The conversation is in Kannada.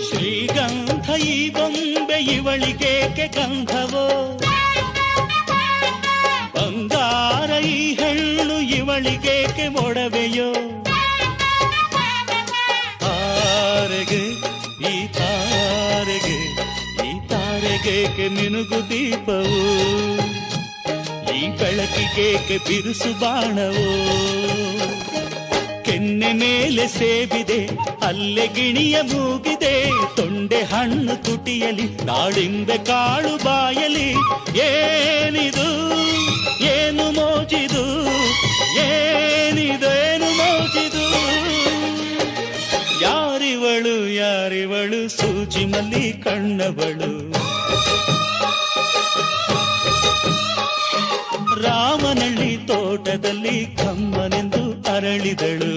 ಶ್ರೀಗಂಧ ಈ ಬೊಂಬೆ ಇವಳಿಗೇಕೆ ಗಂಧವೋ, ಬಂಗಾರ ಈ ಹೆಣ್ಣು ಇವಳಿಗೇಕೆ ಒಡವೆಯೋ. ತಾರೆಗೆ ಈ ತಾರೆಗೆ ಈ ತಾರೆಗೇಕೆ ಮಿನುಗು ದೀಪವು, ಈ ಬೆಳಕಿಗೇಕೆ ಬಿರುಸು ಬಾಣವೋ. ಕೆನ್ನೆ ಮೇಲೆ ಸೇಬಿದೆ ಅಲ್ಲೆ ಗಿಣಿಯ ಮೂಗಿದೆ, ತೊಂಡೆ ಹಣ್ಣು ತುಟಿಯಲಿ ದಾಳಿಂಬೆ ಕಾಳು ಬಾಯಲಿ. ಏನಿದು ಏನು ಮೋಜಿದು, ಏನಿದೇನು ಮೋಜಿದು. ಯಾರಿವಳು ಯಾರಿವಳು ಸೂಜಿ ಮಲ್ಲಿ ಕಣ್ಣವಳು. ರಾಮನಳ್ಳಿ ತೋಟದಲ್ಲಿ ಕಮ್ಮನೆಂದು ಅರಳಿದಳು.